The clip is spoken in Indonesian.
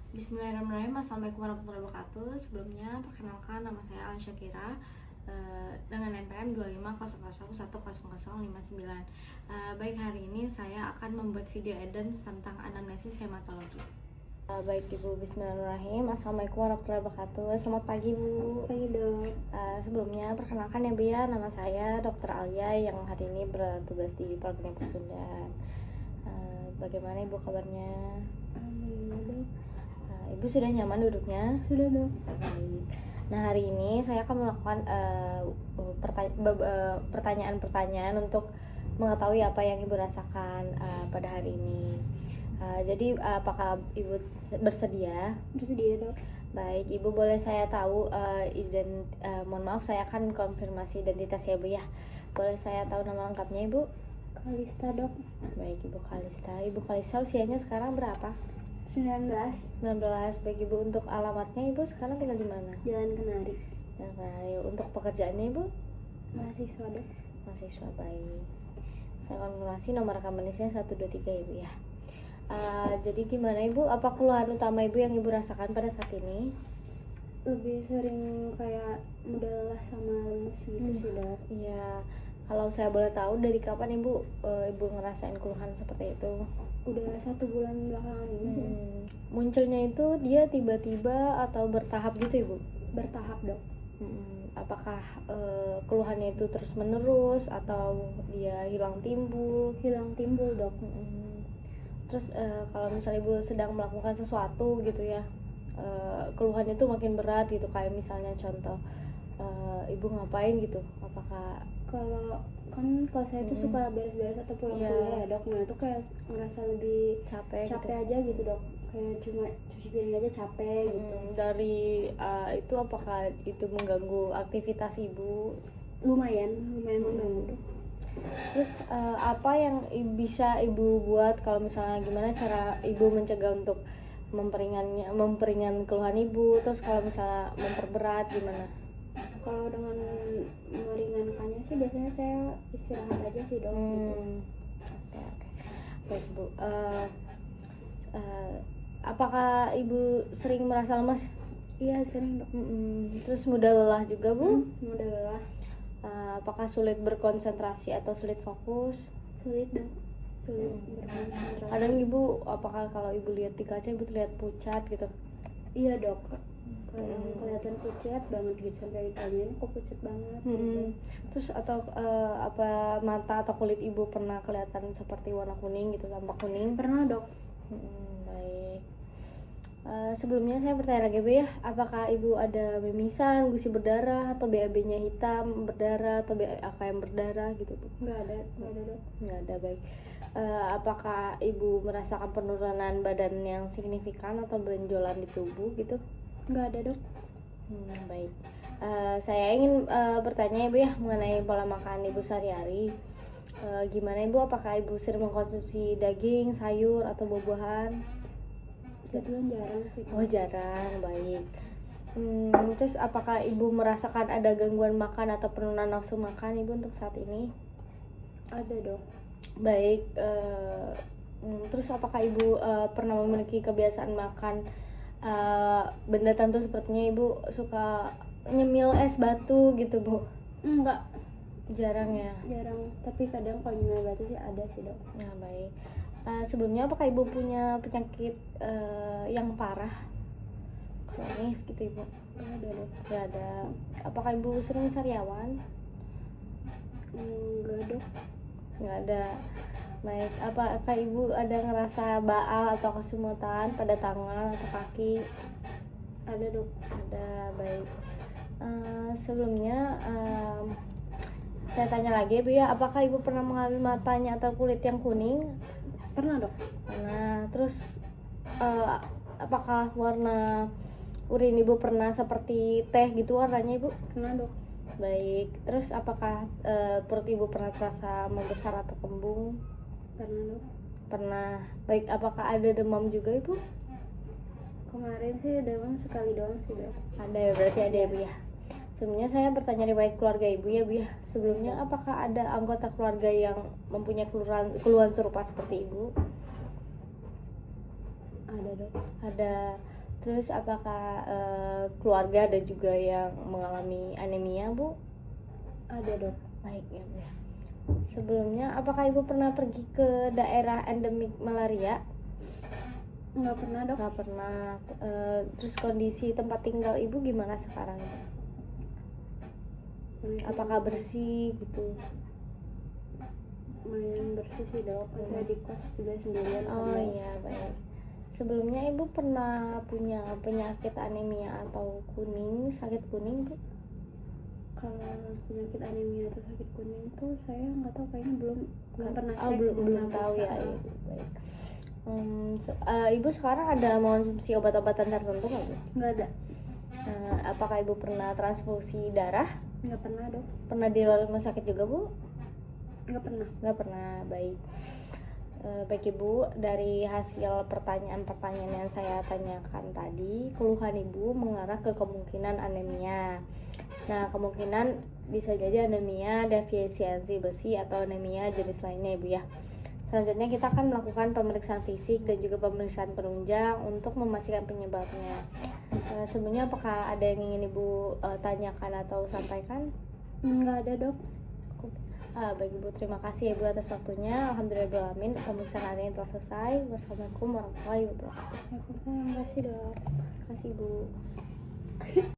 Bismillahirrahmanirrahim. Assalamualaikum warahmatullahi wabarakatuh. Sebelumnya perkenalkan, nama saya Al Syakira dengan NPM 2500100059. Baik, hari ini saya akan membuat video evidence tentang anamnesis hematologi. Baik Ibu, Bismillahirrahmanirrahim. Assalamualaikum warahmatullahi wabarakatuh. Selamat pagi Bu. Pagi dok. Sebelumnya perkenalkan ya Bu ya, nama saya Dr. Alia yang hari ini bertugas di Poliklinik Pasundan. Bagaimana Ibu kabarnya? Alhamdulillah dok. Ibu sudah nyaman duduknya? Sudah dok. Baik. Nah, hari ini saya akan melakukan pertanyaan-pertanyaan untuk mengetahui apa yang Ibu rasakan pada hari ini. Jadi apakah Ibu bersedia? Bersedia dok. Baik, Ibu boleh saya tahu mohon maaf, saya akan konfirmasi identitas ya Bu ya. Boleh saya tahu nama lengkapnya Ibu? Kalista dok. Baik, Ibu Kalista. Ibu Kalista usianya sekarang berapa? 19. 19. Baik Ibu, untuk alamatnya Ibu sekarang tinggal di mana? Jalan Kenari. Nah, untuk pekerjaannya Ibu? Mahasiswa dok. Mahasiswa. Baik, saya konfirmasi nomor rekam medisnya 123 Ibu ya. Jadi gimana Ibu, apa keluhan utama Ibu yang Ibu rasakan pada saat ini? Lebih sering kayak mudah lelah sama lemes gitu sih dok. Iya, kalau saya boleh tahu dari kapan Ibu ngerasain keluhan seperti itu? Udah 1 bulan belakangan ini sih dok. Munculnya itu dia tiba-tiba atau bertahap gitu Ibu? Bertahap dok. Apakah keluhannya itu terus menerus atau dia hilang timbul? Hilang timbul dok. Terus kalau misalnya Ibu sedang melakukan sesuatu gitu ya, keluhan itu makin berat gitu, kayak misalnya contoh Ibu ngapain gitu, apakah Kalau saya tuh suka beres-beres atau pulang Iya. kuliah ya dok. Nah itu kayak ngerasa lebih capek gitu? aja gitu dok. Kayak cuma cuci piring aja capek gitu. Dari itu apakah itu mengganggu aktivitas Ibu? Lumayan mengganggu dok. Terus apa yang bisa Ibu buat, kalau misalnya gimana cara Ibu mencegah untuk memperingan keluhan Ibu? Terus kalau misalnya memperberat gimana? Kalau dengan meringankannya sih biasanya saya istirahat aja sih dok. Oke. Baik Bu, apakah Ibu sering merasa lemas? Iya sering dok. Terus mudah lelah juga Bu? Mudah lelah. Apakah sulit berkonsentrasi atau sulit fokus? Sulit dok. Sulit berkonsentrasi. Kadang Ibu, apakah kalau Ibu lihat di kaca Ibu terlihat pucat gitu? Iya dok. Kadang kelihatan pucat banget gitu, sampai ditanyain kok pucat banget gitu. Terus atau apa mata atau kulit Ibu pernah kelihatan seperti warna kuning gitu, tampak kuning? Pernah dok. Baik. Sebelumnya saya bertanya lagi Bu ya, apakah Ibu ada mimisan, gusi berdarah, atau BAB-nya hitam berdarah, atau AKM berdarah gitu Bu? Nggak ada dok. Nggak ada. Baik. Apakah Ibu merasakan penurunan badan yang signifikan atau benjolan di tubuh gitu? Nggak ada dok. Baik. Saya ingin bertanya Ibu ya mengenai pola makan Ibu sehari-hari. Gimana Ibu, apakah Ibu sering mengkonsumsi daging, sayur, atau buah-buahan? Kebetulan jarang sih. Oh jarang. Baik. Terus apakah Ibu merasakan ada gangguan makan atau penurunan nafsu makan Ibu untuk saat ini? Ada dok. Baik. Terus apakah Ibu pernah memiliki kebiasaan makan benda tentu, sepertinya Ibu suka nyemil es batu gitu Bu? Enggak. Jarang ya? Jarang, tapi kadang kalau nyemil batu sih ada sih dok. Nah baik. Sebelumnya apakah Ibu punya penyakit yang parah, kronis gitu Ibu? Nggak ada dok. Nggak ada. Apakah Ibu sering sariawan? Enggak dok. Nggak ada. Baik, apakah Ibu ada ngerasa baal atau kesemutan pada tangan atau kaki? Ada dok. Ada. Baik. Sebelumnya saya tanya lagi Bu ya, apakah Ibu pernah mengalami matanya atau kulit yang kuning? Pernah dok. Nah, terus apakah warna urin Ibu pernah seperti teh gitu warnanya Ibu? Pernah dok. Baik. Terus apakah perut Ibu pernah terasa membesar atau kembung? Pernah dok. Pernah. Baik, apakah ada demam juga Ibu? Kemarin sih demam sekali doang sih dok. Ada ya, berarti ada ya Bu ya. Sebelumnya saya bertanya riwayat keluarga Ibu ya Bu ya. Sebelumnya apakah ada anggota keluarga yang mempunyai keluhan serupa seperti Ibu? Ada dok. Ada. Terus apakah keluarga ada juga yang mengalami anemia, Bu? Ada dok. Baik ya, Bu ya. Sebelumnya apakah Ibu pernah pergi ke daerah endemik malaria? Nggak pernah dok. Nggak pernah. Terus kondisi tempat tinggal Ibu gimana sekarang? Apakah bersih gitu? Lumayan bersih sih dok. Saya di kos juga sendirian. Oh kan, Dok. iya, baik. Sebelumnya Ibu pernah punya penyakit anemia atau kuning, sakit kuning, Bu? Kalau penyakit anemia atau sakit kuning tuh saya nggak tahu, kayaknya belum pernah Oh, cek. belum pernah tahu ya. periksa. Iya, baik. Ibu sekarang ada mengonsumsi obat-obatan tertentu nggak, Bu? Nggak ada. Apakah Ibu pernah transfusi darah? Nggak pernah dok. Pernah di luar rumah sakit juga, Bu? Nggak pernah. Nggak pernah, baik. Baik Ibu, dari hasil pertanyaan-pertanyaan yang saya tanyakan tadi, keluhan Ibu mengarah ke kemungkinan anemia. Nah, kemungkinan bisa jadi anemia defisiensi besi atau anemia jenis lainnya, Ibu ya. Selanjutnya kita akan melakukan pemeriksaan fisik dan juga pemeriksaan penunjang untuk memastikan penyebabnya. Sebelumnya apakah ada yang ingin Ibu tanyakan atau sampaikan? Nggak ada dok. Baik Ibu, terima kasih ya Ibu atas waktunya. Alhamdulillahirrahmanirrahim, pemeriksaan hari ini telah selesai. Wassalamualaikum warahmatullahi wabarakatuh. Terima kasih dok. Terima kasih Ibu.